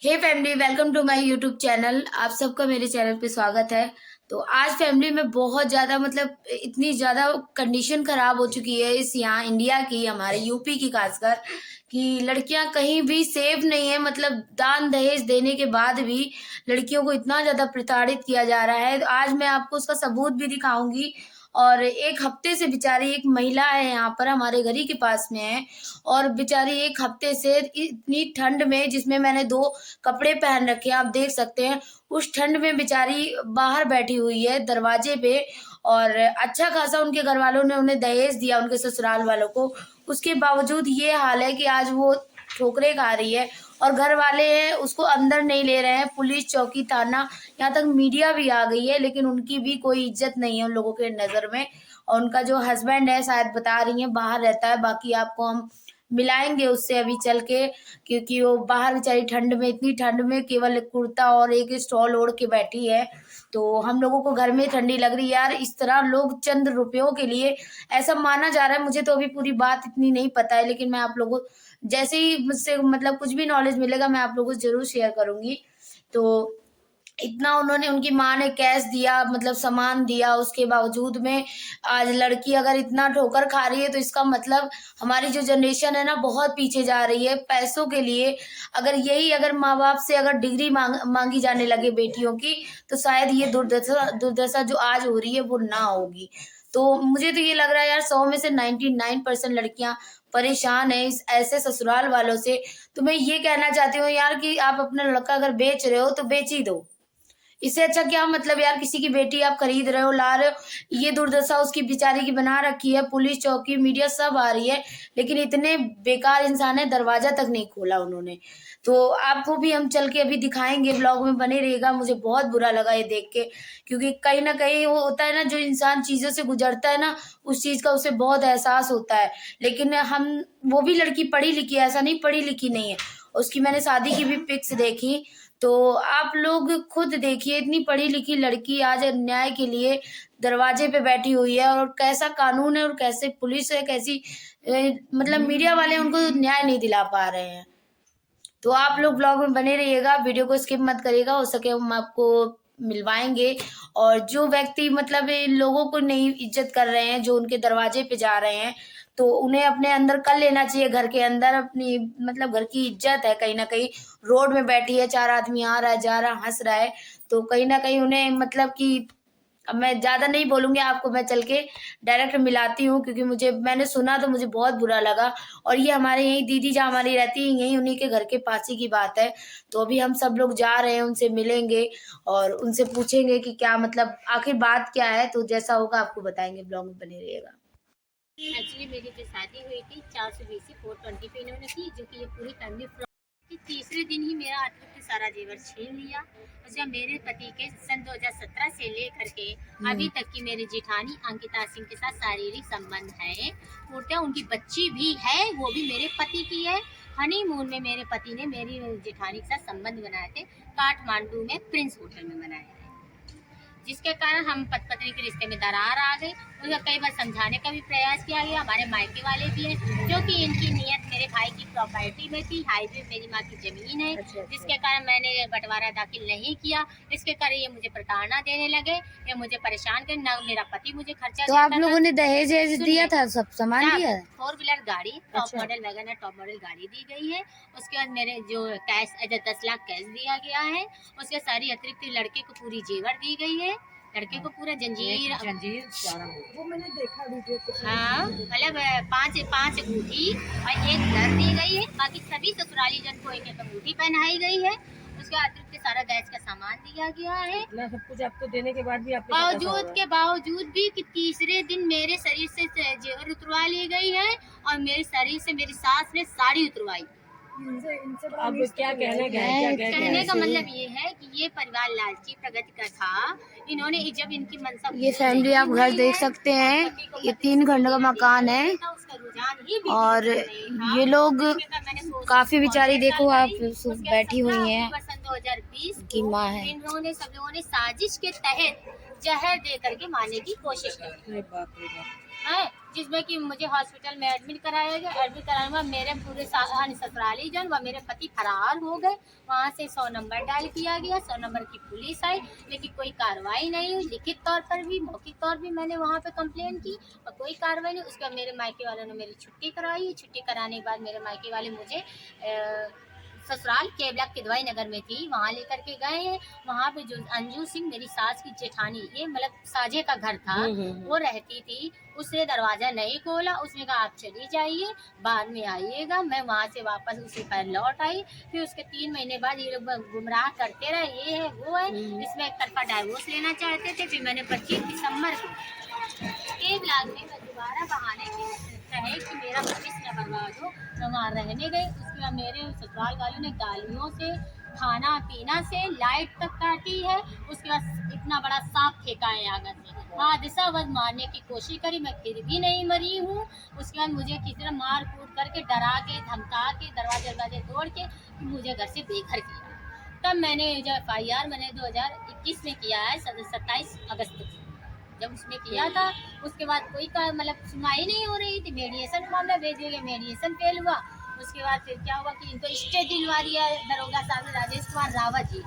Hey family, welcome to my YouTube channel. आप सबका मेरे चैनल पे स्वागत है। तो आज फैमिली में बहुत ज़्यादा इतनी ज़्यादा कंडीशन ख़राब हो चुकी है इस यहाँ इंडिया की, हमारे यूपी की खासकर, कि लड़कियां कहीं भी सेफ नहीं है। दान दहेज देने के बाद भी लड़कियों को इतना ज़्यादा प्रताड़ित किया जा रहा है। तो आज मैं आपको उसका सबूत भी दिखाऊंगी। और एक हफ्ते से बेचारी एक महिला है, यहाँ पर हमारे घर ही के पास में है, और बेचारी एक हफ्ते से इतनी ठंड में, जिसमें मैंने 2 कपड़े पहन रखे हैं, आप देख सकते हैं, उस ठंड में बेचारी बाहर बैठी हुई है दरवाजे पे। और अच्छा खासा उनके घर वालों ने उन्हें दहेज दिया, उनके ससुराल वालों को। उसके बावजूद ये हाल है कि आज वो ठोकरें खा रही है, और घर वाले हैं उसको अंदर नहीं ले रहे हैं। पुलिस चौकी थाना, यहाँ तक मीडिया भी आ गई है, लेकिन उनकी भी कोई इज्जत नहीं है उन लोगों के नज़र में। और उनका जो हस्बैंड है, शायद बता रही है, बाहर रहता है। बाकी आपको हम मिलाएंगे उससे अभी चल के, क्योंकि वो बाहर बेचारी ठंड में, इतनी ठंड में केवल कुर्ता और एक स्टॉल ओढ़ के बैठी है। तो हम लोगों को घर में ठंडी लग रही है यार। इस तरह लोग चंद रुपयों के लिए, ऐसा माना जा रहा है, मुझे तो अभी पूरी बात इतनी नहीं पता है, लेकिन मैं आप लोगों जैसे ही मुझसे कुछ भी नॉलेज मिलेगा मैं आप लोगों से जरूर शेयर करूंगी। तो इतना उन्होंने, उनकी माँ ने कैश दिया, सामान दिया, उसके बावजूद में आज लड़की अगर इतना ठोकर खा रही है, तो इसका मतलब हमारी जो जनरेशन है ना, बहुत पीछे जा रही है पैसों के लिए। अगर माँ बाप से अगर डिग्री मांगी जाने लगे बेटियों की, तो शायद ये दुर्दशा दुर्दशा जो आज हो रही है वो ना होगी। तो मुझे तो ये लग रहा है यार, 100 में से 99% लड़कियां परेशान है इस ऐसे ससुराल वालों से। तो मैं ये कहना चाहती हूँ यार, कि आप अपना लड़का अगर बेच रहे हो तो बेच ही दो। इससे अच्छा क्या मतलब यार, किसी की बेटी आप खरीद रहे हो, ला रहे हो। ये दुर्दशा उसकी बेचारी की बना रखी है, पुलिस चौकी मीडिया सब आ रही है, लेकिन इतने बेकार इंसान है, दरवाजा तक नहीं खोला उन्होंने। तो आपको भी हम चल के अभी दिखाएंगे, ब्लॉग में बने रहिएगा। मुझे बहुत बुरा लगा ये देख के, क्योंकि कहीं ना कहीं वो होता है ना, जो इंसान चीजों से गुजरता है ना, उस चीज का उसे बहुत एहसास होता है। लेकिन हम, वो भी लड़की पढ़ी लिखी है, ऐसा नहीं पढ़ी लिखी नहीं है, उसकी मैंने शादी की भी पिक्स देखी। तो आप लोग खुद देखिए, इतनी पढ़ी लिखी लड़की आज न्याय के लिए दरवाजे पे बैठी हुई है, और कैसा कानून है और कैसे पुलिस है, कैसी मीडिया वाले उनको न्याय नहीं दिला पा रहे हैं। तो आप लोग ब्लॉग में बने रहिएगा, वीडियो को स्किप मत करिएगा, हो सके हम आपको मिलवाएंगे। और जो व्यक्ति ये लोगों को नहीं इज्जत कर रहे हैं, जो उनके दरवाजे पे जा रहे हैं, तो उन्हें अपने अंदर कर लेना चाहिए, घर के अंदर अपनी, घर की इज्जत है। कहीं ना कहीं रोड में बैठी है, 4 आदमी आ रहा है, जा रहा, हंस रहा है, तो कहीं ना कहीं उन्हें कि, अब मैं ज्यादा नहीं बोलूंगी, आपको मैं चल के डायरेक्ट मिलाती हूँ, क्योंकि मैंने सुना तो मुझे बहुत बुरा लगा। और ये हमारे यही दीदी जहाँ हमारी रहती है, यही उन्हीं के घर के पास ही की बात है। तो अभी हम सब लोग जा रहे हैं, उनसे मिलेंगे और उनसे पूछेंगे कि क्या आखिर बात क्या है। तो जैसा होगा आपको बताएंगे, ब्लॉग में बने रहिएगा। एक्चुअली मेरी जो शादी हुई थी 420 420 पे इन्होंने की, जो कि ये पूरी फैमिली कि तीसरे दिन ही मेरा अटूट सारा जेवर छीन लिया। उसका मेरे पति के सन 2017 से लेकर के अभी तक की मेरी जेठानी अंकिता सिंह के साथ शारीरिक संबंध है। उल्टा उनकी बच्ची भी है, वो भी मेरे पति की है। हनीमून में मेरे पति ने मेरी जेठानी के साथ संबंध बनाए थे, काठमांडू में प्रिंस होटल में बनाए थे, जिसके कारण हम पति पत्नी के रिश्ते में दरार आ गई। उनका कई बार समझाने का भी प्रयास किया गया, हमारे मायके वाले भी हैं, जो कि इनकी नियत मेरे भाई की प्रॉपर्टी में थी, हाईवे मेरी माँ की जमीन है। जिसके कारण मैंने बंटवारा दाखिल नहीं किया। इसके कारण ये मुझे प्रताड़ना देने लगे, ये मुझे परेशान कर, न मेरा पति मुझे खर्चा तो आप लोगों ने दहेज दिया था, सब सामान दिया? 4 व्हीलर गाड़ी, टॉप मॉडल वैगन है, टॉप मॉडल गाड़ी दी गई है। उसके बाद मेरे जो कैश 10 लाख कैश दिया गया है। उसके सारी अतिरिक्त लड़के को पूरी जेवर दी गई है, लड़के को पूरा जंजीर वो मैंने देखा वीडियो पे। हाँ, 5 अंगूठी और 1 घर दी गई है। बाकी सभी ससुराली जन को 1 अंगूठी पहनाई गई है। उसके अतिरिक्त सारा दहेज का सामान दिया गया है। इतना सब कुछ आपको देने के बाद भी बावजूद भी कि तीसरे दिन मेरे शरीर से जेवर उतरवा ली गई है, और मेरे शरीर से मेरी सास ने साड़ी उतरवाई। अब क्या कहने का मतलब ये है कि ये परिवार लालची प्रगति का था। इन्होंने जब इनकी मनसा, ये फैमिली आप घर देख सकते हैं, ये 3 खंड का मकान है, और ये लोग काफी बेचारी, देखो आप, बैठी हुई हैं, 2020 की माँ है। इन्होंने सब लोगों ने साजिश के तहत जहर दे करके मारने की कोशिश की है। जिसमें कि मुझे हॉस्पिटल में एडमिट कराया गया। एडमिट कराने के बाद मेरे पूरे ससुराली जन व मेरे पति फरार हो गए। वहाँ से 100 नंबर डायल किया गया, 100 नंबर की पुलिस आई, लेकिन कोई कार्रवाई नहीं हुई। लिखित तौर पर भी, मौखिक तौर भी मैंने वहाँ पे कंप्लेन की और कोई कार्रवाई नहीं। उसके बाद मेरे मायके वालों ने मेरी छुट्टी कराई। छुट्टी कराने के बाद मेरे मायके वाले मुझे ससुराल के ब्लॉक किदवाई नगर में थी, वहाँ लेकर के गए हैं। वहाँ पे जो अंजू सिंह मेरी सास की जेठानी, ये मतलब साझे का घर था, वो रहती थी। उसने दरवाजा नहीं खोला, उसने कहा आप चली जाइए, बाद में आइएगा। मैं वहाँ से वापस उसी पर लौट आई। फिर उसके 3 महीने बाद ये लोग गुमराह करते रहे, ये है वो है, इसमें एक तरफा डाइवोर्स लेना चाहते थे। फिर मैंने 25 दिसंबर को 1 लाख में मैं दोबारा बहाने के है कि मेरा भविष्य न बर्बाद हो, मैं वहाँ रहने गई। उसके बाद मेरे ससुराल वालों ने गालियों से, खाना पीना से, लाइट तक काटी है। उसके बाद इतना बड़ा सांप फेंका है आगे से, हादसा बस मारने की कोशिश करी, मैं फिर भी नहीं मरी हूँ। उसके बाद मुझे किसी तरह मार कूट करके, डरा के, धमका के, दरवाजे तोड़ के मुझे घर से बेघर किया। तब मैंने जो FIR मैंने 2021 में किया है, 27 अगस्त को जब उसमें किया था। उसके बाद कोई का मतलब सुनवाई नहीं हो रही थी। मीडिएशन मामला भेज दिया, मीडिएशन फेल हुआ। उसके बाद फिर क्या हुआ कि इनको स्टे दिलवा दिया दरोगा साहब ने, राजेश कुमार रावत जी।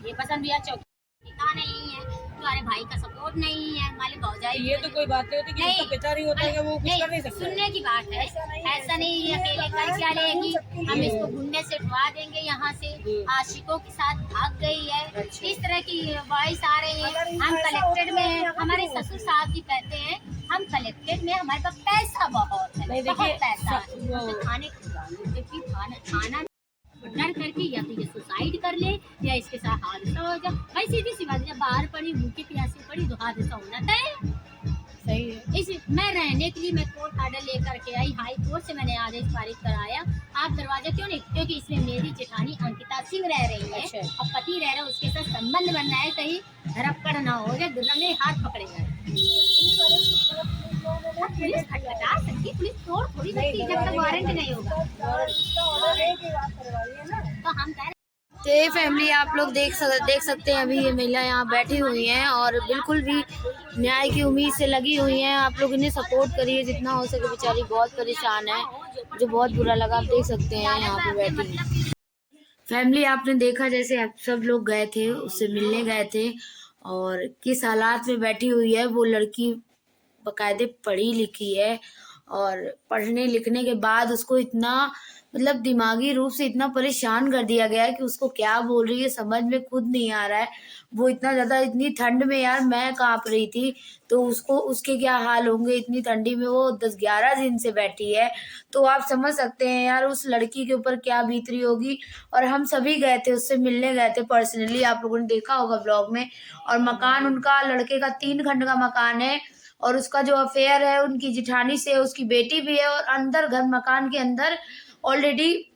ये पसंद भी चौकी ठिकाना नहीं है, तुम्हारे भाई का सपोर्ट नहीं है, हमारे भौजाई। ये तो कोई बात नहीं होती कि उसका पिता नहीं होता है, वो कुछ कर नहीं सकता। सुनने की बात है, ऐसा नहीं है अकेले कर क्या लेगी, हम इसको गुंडे से उठवा देंगे यहाँ से। आशिकों के साथ भाग गई है, इस तरह की वॉइस आ रही है। हम कलेक्टेड में हैं, हमारे ससुर साहब जी कहते हैं हम कलेक्टेड में, हमारे पास पैसा बहुत है, बहुत पैसा है। खाना डर करके या तो ये सुसाइड कर ले या इसके साथ हादसा हो जाए। भाई सीधी सी बात है, जब बाहर पड़ी, भूखी प्यासी पड़ी तो हादसा होना तय। सही है। इस मैं रहने के लिए मैं कोर्ट ऑर्डर लेकर के आई, हाई कोर्ट से मैंने आदेश पारित कराया। आप दरवाजा क्यों नहीं, क्योंकि इसमें मेरी जेठानी अंकिता सिंह रह रही है। अच्छा। और पति रह रहा है, उसके साथ संबंध बनना है, कहीं धड़पकड़ ना हो जाए, दुर्गम हाथ पकड़े जाए। पुलिस खटखटा सकती, पुलिस तोड़ थोड़ी सकती जब तक वारंट नहीं होगा। तो हम कह तो ये फैमिली आप लोग देख सकते हैं, अभी ये महिला यहाँ बैठी हुई हैं और बिल्कुल भी न्याय की उम्मीद से लगी हुई हैं। आप लोग इन्हें सपोर्ट करिए जितना हो सके, बेचारी बहुत परेशान है, मुझे बहुत बुरा लगा। आप देख सकते हैं यहाँ पे बैठी है फैमिली। आपने देखा जैसे आप सब लोग गए थे, उससे मिलने गए थे और किस हालात में बैठी हुई है। वो लड़की बकायदे पढ़ी लिखी है और पढ़ने लिखने के बाद उसको इतना मतलब दिमागी रूप से इतना परेशान कर दिया गया है कि उसको क्या बोल रही है समझ में खुद नहीं आ रहा है। वो इतना ज़्यादा, इतनी ठंड में यार मैं काँप रही थी, तो उसको उसके क्या हाल होंगे इतनी ठंडी में। वो 10-11 दिन से बैठी है, तो आप समझ सकते हैं यार उस लड़की के ऊपर क्या बीत रही होगी। और हम सभी गए थे, उससे मिलने गए थे पर्सनली, आप लोगों ने देखा होगा ब्लॉग में। और मकान उनका, लड़के का 3 खंड का मकान है और उसका जो अफेयर है उनकी जेठानी से, उसकी बेटी भी है। और अंदर घर, मकान के अंदर ऑलरेडी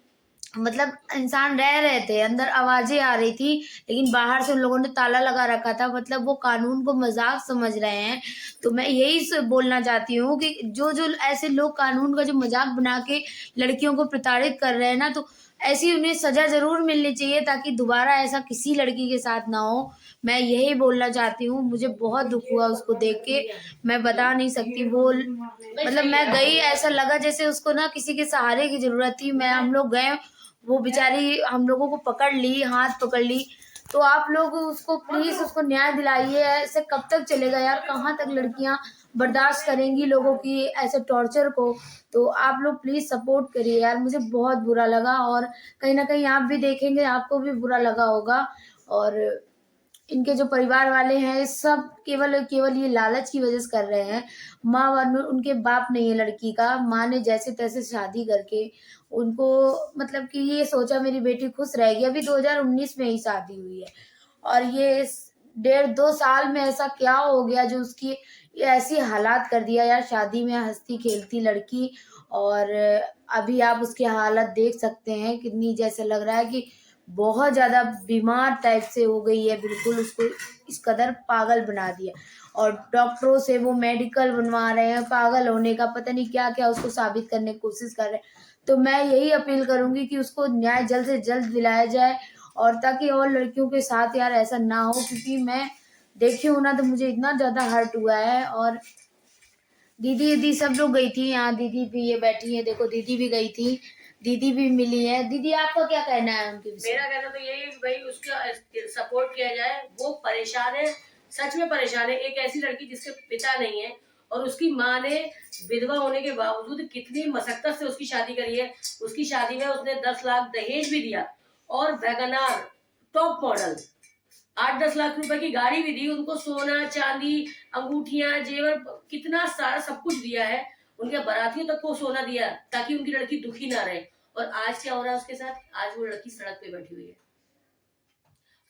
मतलब इंसान रह रहे थे, अंदर आवाजें आ रही थी, लेकिन बाहर से उन लोगों ने ताला लगा रखा था। मतलब वो कानून को मजाक समझ रहे हैं। तो मैं यही बोलना चाहती हूँ कि जो जो ऐसे लोग कानून का जो मजाक बना के लड़कियों को प्रताड़ित कर रहे हैं ना, तो ऐसी उन्हें सजा जरूर मिलनी चाहिए ताकि दोबारा ऐसा किसी लड़की के साथ ना हो। मैं यही बोलना चाहती हूँ। मुझे बहुत दुख हुआ उसको देख के, मैं बता नहीं सकती। वो मतलब मैं गई, ऐसा लगा जैसे उसको ना किसी के सहारे की जरूरत थी। हम लोग गए, वो बेचारी हम लोगों को पकड़ ली, हाथ पकड़ ली। तो आप लोग उसको प्लीज उसको न्याय दिलाइए। ऐसे कब तक चलेगा यार, कहाँ तक लड़कियां बर्दाश्त करेंगी लोगों की ऐसे टॉर्चर को। तो आप लोग प्लीज सपोर्ट करिए यार, मुझे बहुत बुरा लगा और कहीं ना कहीं आप भी देखेंगे, आपको भी बुरा लगा होगा। और इनके जो परिवार वाले हैं सब केवल ये लालच की वजह से कर रहे हैं। माँ, उनके बाप नहीं है लड़की का, माँ ने जैसे तैसे शादी करके उनको मतलब कि ये सोचा मेरी बेटी खुश रहेगी। अभी 2019 में ही शादी हुई है और ये 1.5-2 साल में ऐसा क्या हो गया जो उसकी ये ऐसी हालात कर दिया यार। शादी में हंसती खेलती लड़की, और अभी आप उसकी हालत देख सकते हैं कितनी, जैसे लग रहा है कि बहुत ज्यादा बीमार टाइप से हो गई है। बिल्कुल उसको इस कदर पागल बना दिया और डॉक्टरों से वो मेडिकल बनवा रहे हैं, पागल होने का पता नहीं क्या क्या उसको साबित करने की कोशिश कर रहे हैं। तो मैं यही अपील करूंगी कि उसको न्याय जल्द से जल्द दिलाया जाए और ताकि और लड़कियों के साथ यार ऐसा ना हो। क्योंकि मैं देखी हूँ ना, तो मुझे इतना ज्यादा हर्ट हुआ है और दीदी सब लोग गई थी यहाँ, दीदी भी ये बैठी है, देखो दीदी भी गई थी, दीदी भी मिली है। दीदी आपका क्या कहना है उनके विषय? मेरा कहना तो यही है कि भाई उसका सपोर्ट किया जाए। वो परेशान है, सच में परेशान है। एक ऐसी लड़की जिसके पिता नहीं है और उसकी माँ ने विधवा होने के बावजूद कितनी मशक्कत से उसकी शादी करी है। उसकी शादी में उसने 10 लाख दहेज भी दिया और वैगनार टॉप मॉडल 8-10 लाख रुपए की गाड़ी भी दी उनको। सोना चांदी अंगूठियां जेवर कितना सारा सब कुछ दिया है। उनके बारातियों तक को सोना दिया ताकि उनकी लड़की दुखी ना रहे। और आज क्या हो रहा है उसके साथ? आज वो लड़की सड़क पे बैठी हुई है।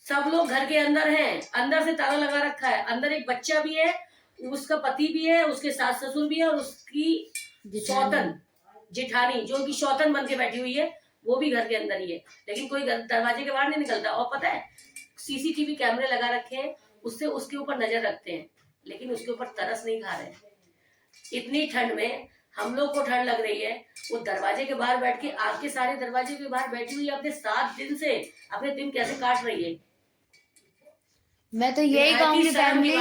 सब लोग घर के अंदर हैं, अंदर से ताला लगा रखा है। अंदर एक बच्चा भी है, उसका पति भी है, उसके सास ससुर भी है और उसकी सौतन जेठानी जो कि सौतन बन के बैठी हुई है वो भी घर के अंदर ही है। लेकिन कोई दरवाजे के बाहर नहीं निकलता। और पता है सीसीटीवी कैमरे लगा रखे हैं, उससे उसके ऊपर नजर रखते हैं, लेकिन उसके ऊपर तरस नहीं खा रहे। इतनी ठंड में हम लोग को ठंड लग रही है, वो दरवाजे के बाहर बैठ के आपके सारे दरवाजे के बाहर बैठी हुई है। अपने 7 दिन से अपने दिन कैसे काट रही है। मैं तो यही कहूंगी फैमिली,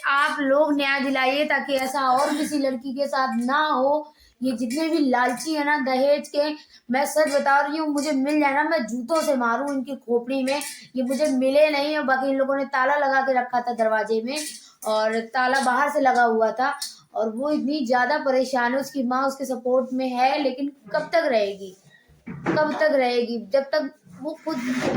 आप लोग न्याय दिलाइए ताकि ऐसा और किसी लड़की के साथ ना हो। ये जितने भी लालची है ना दहेज के, मैं सच बता रही हूँ, मुझे मिल जाए ना मैं जूतों से मारूं इनकी खोपड़ी में। ये मुझे मिले नहीं और बाकी इन लोगों ने ताला लगा के रखा था दरवाजे में और ताला बाहर से लगा हुआ था। और वो इतनी ज्यादा परेशान है, उसकी माँ उसके सपोर्ट में है, लेकिन कब तक रहेगी, कब तक रहेगी? जब तक वो खुद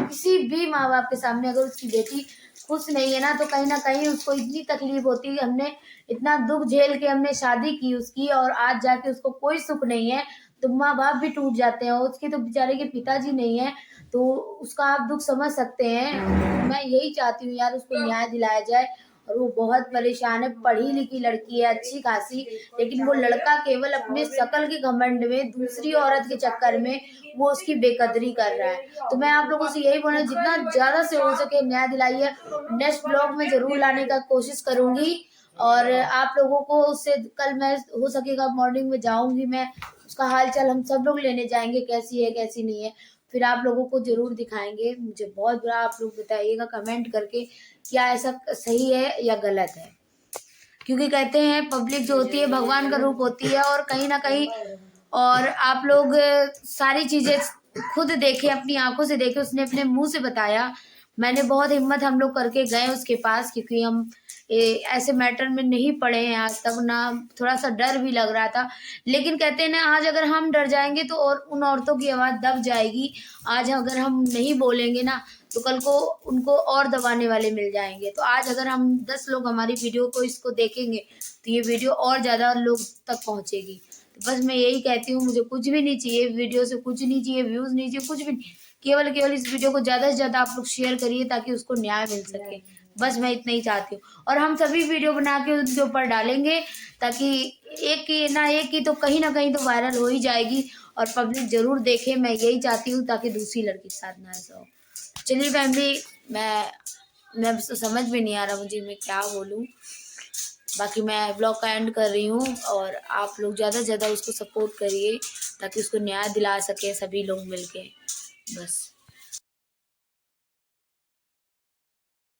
किसी भी माँ बाप के सामने अगर उसकी बेटी खुश नहीं है ना कहीं उसको इतनी तकलीफ होती है। हमने इतना दुख झेल के हमने शादी की उसकी और आज जाके उसको कोई सुख नहीं है, तो माँ बाप भी टूट जाते हैं। उसके तो बेचारे के पिताजी नहीं है, तो उसका आप दुख समझ सकते हैं। मैं यही चाहती हूँ यार, उसको न्याय दिलाया जाए। और वो बहुत परेशान है, पढ़ी लिखी लड़की है अच्छी खासी, लेकिन वो लड़का केवल अपने शकल के घमंड में दूसरी औरत के चक्कर में वो उसकी बेकदरी कर रहा है। तो मैं आप लोगों से यही बोलूँ, जितना ज्यादा से हो सके न्याय दिलाइए। नेक्स्ट ब्लॉग में जरूर लाने का कोशिश करूंगी और आप लोगों को उससे कल मैं हो सकेगा मॉर्निंग में जाऊंगी, मैं उसका हाल चाल हम सब लोग लेने जाएंगे, कैसी है कैसी नहीं है, फिर आप लोगों को जरूर दिखाएंगे। मुझे बहुत बुरा, आप लोग बताइएगा कमेंट करके क्या ऐसा सही है या गलत है। क्योंकि कहते हैं पब्लिक जो होती है भगवान का रूप होती है और कहीं ना कहीं, और आप लोग सारी चीजें खुद देखे, अपनी आंखों से देखे, उसने अपने मुंह से बताया। मैंने बहुत हिम्मत हम लोग करके गए उसके पास, क्योंकि हम ऐसे मैटर में नहीं पड़े हैं आज तक ना, थोड़ा सा डर भी लग रहा था। लेकिन कहते हैं ना, आज अगर हम डर जाएंगे तो और उन औरतों की आवाज दब जाएगी। आज अगर हम नहीं बोलेंगे ना तो कल को उनको और दबाने वाले मिल जाएंगे। तो आज अगर हम 10 लोग हमारी वीडियो को इसको देखेंगे तो ये वीडियो और ज्यादा लोग तक पहुंचेगी। तो बस मैं यही कहती हूँ, मुझे कुछ भी नहीं चाहिए वीडियो से, कुछ नहीं चाहिए, व्यूज नहीं चाहिए, कुछ भी नहीं। केवल इस वीडियो को ज्यादा से ज्यादा आप लोग शेयर करिए ताकि उसको न्याय मिल सके। बस मैं इतना ही चाहती हूँ। और हम सभी वीडियो बना के उनके ऊपर डालेंगे ताकि एक की तो कहीं ना कहीं तो वायरल हो ही जाएगी और पब्लिक जरूर देखे। मैं यही चाहती हूँ ताकि दूसरी लड़की के साथ ना ऐसा हो। चलिए फैमिली, मैं तो समझ में नहीं आ रहा मुझे मैं क्या बोलूँ। बाकी मैं ब्लॉग का एंड कर रही हूँ और आप लोग ज़्यादा से ज़्यादा उसको सपोर्ट करिए ताकि उसको न्याय दिला सके सभी लोग मिलके। बस।